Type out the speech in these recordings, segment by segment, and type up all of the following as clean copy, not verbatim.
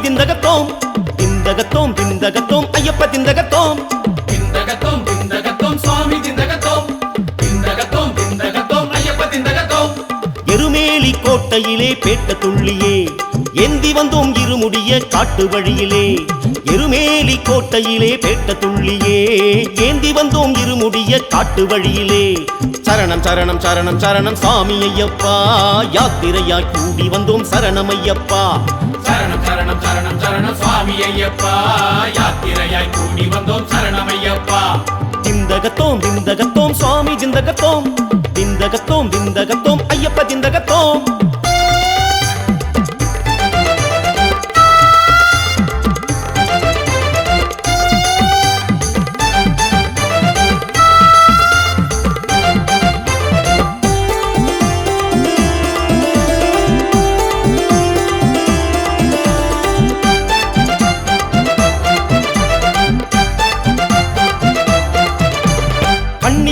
திந்தகத்தோம் திந்தகத்தோம் திந்தகத்தோம் ஐயப்ப திந்தகத்தோம் திந்தகத்தோம் திந்தகத்தோம் சுவாமி திந்தகத்தோம் திந்தகத்தோம் திந்தகத்தோம் ஐயப்ப திந்தகத்தோம் எருமேலி கோட்டையிலே பேட்ட துள்ளியே ஏந்தி வந்தோம் இருமுடிய காட்டு வழியிலே எருமேலி கோட்டையிலே பேட்ட துள்ளியே ஏந்தி வந்தோம் இருமுடிய காட்டு வழியிலே சரணம் சரணம் சரணம் சரணம் சாமி ஐயப்பா யாத்திரையாய் கூடி வந்தோம் சரணம் ஐயப்பா சரணம் சரணம் சரணம் சரணம் சுவாமி ஐயப்பா யாத்திரையாய் கூடி வந்தோம் சரணம் ஐயப்பா திந்தகத்தோம் திந்தகத்தோம் சுவாமி திந்தகத்தோம் திந்தகத்தோம் திந்தகத்தோம் ஐயப்ப திந்தகத்தோம்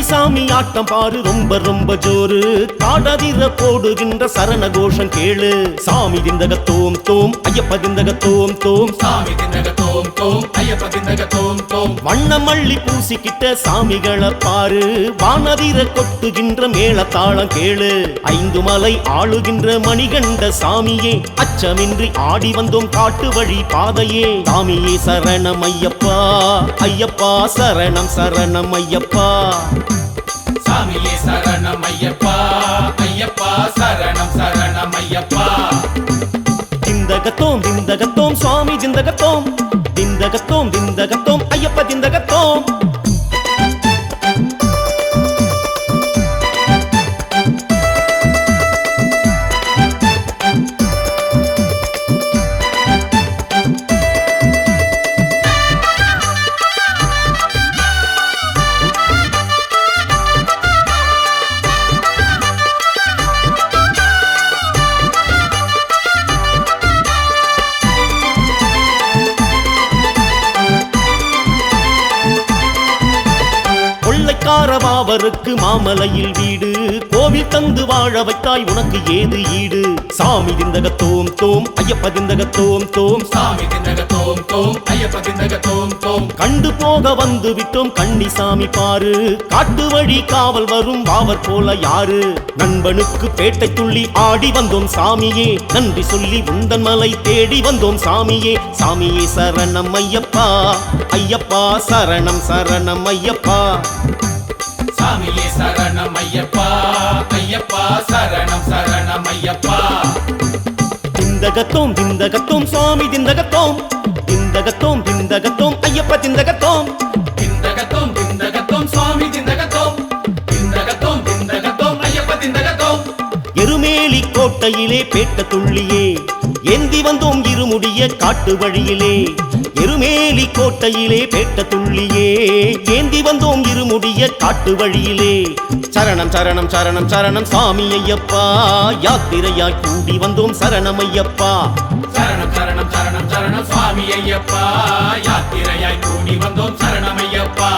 சாமி ஆட்டம் பாரு ரொம்ப ரொம்ப ஜோரு காடதிர போடுகின்ற சரண கோஷம் கேளு சாமி திந்தகத்தோம் தோம் ஐயப்ப திந்தகத்தோம் தோம் சாமி திந்தகத்தோம் தோம் ஐயப்ப திந்தகத்தோம் தோம் வண்ண மல்லி பூசிக்கிட்ட சாமிகளை பாரு வானதிர கொட்டுகின்ற மேளத்தாளம் கேளு ஐந்து மலை ஆளுகின்ற மணிகண்ட சாமியே அச்சமின்றி ஆடி வந்தோம் காட்டு வழி பாதையே சாமியே சரணம் ஐயப்பா ஐயப்பா சரணம் சரணம் ஐயப்பா சாமியே சரணம் ஐயப்பா ஐயப்பா சரணம் சரணம் ஐயப்பா திந்தகத்தோம் திந்தகத்தோம் சுவாமி திந்தகத்தோம் திந்தகத்தோம் திந்தகத்தோம் ஐயப்ப திந்தகத்தோம் காரவாவருக்கு மாமலையில் வீடு கோவில் தந்து வாழ வைத்தாய் உனக்கு ஏது ஈடு சாமி திந்தகத்தோம் தோம் ஐயப்ப திந்தகத்தோம் தோம் சாமி திந்தகத்தோம் தோம் ஐயப்ப திந்தகத்தோம் தோம் கண்டு போக வந்து விட்டோம் கண்ணி சாமி பாரு காட்டு வழி காவல் வரும் வாவர் போல யாரு நண்பனுக்கு பேட்டை துள்ளி ஆடி வந்தோம் சாமியே நன்றி சொல்லி உந்தன் மலை தேடி வந்தோம் சாமியே சாமியே சரணம் ஐயப்பா ஐயப்பா சரணம் சரணம் ஐயப்பா சாமியே சரணம் ஐயப்பா ஐயப்பா சரணம் சரணம் ஐயப்பா திந்தகத்தோம் திந்தகத்தோம் சுவாமி திந்தகத்தோம் திந்தகத்தோம் திந்தகத்தோம் ஐயப்ப திந்தகத்தோம் திந்தகத்தோம் திந்தகத்தோம் சுவாமி திந்தகத்தோம் திந்தகத்தோம் திந்தகத்தோம் ஐயப்ப திந்தகத்தோம் எருமேலி கோட்டையிலே பேட்ட துள்ளியே ஏந்தி வந்தோம் இருமுடிய காட்டு வழியிலே எருமேலி கோட்டையிலே பேட்ட துள்ளியே ஏந்தி வந்தோம் இருமுடிய காட்டு வழியிலே சரணம் சரணம் சரணம் சரணம் சாமி ஐயப்பா யாத்திரையாய் கூடி வந்தோம் சரணம் ஐயப்பா சரணம் சரணம் சரணம் சரணம் சுவாமி ஐயப்பா யாத்திரையாய் கூடி வந்தோம் சரணம் ஐயப்பா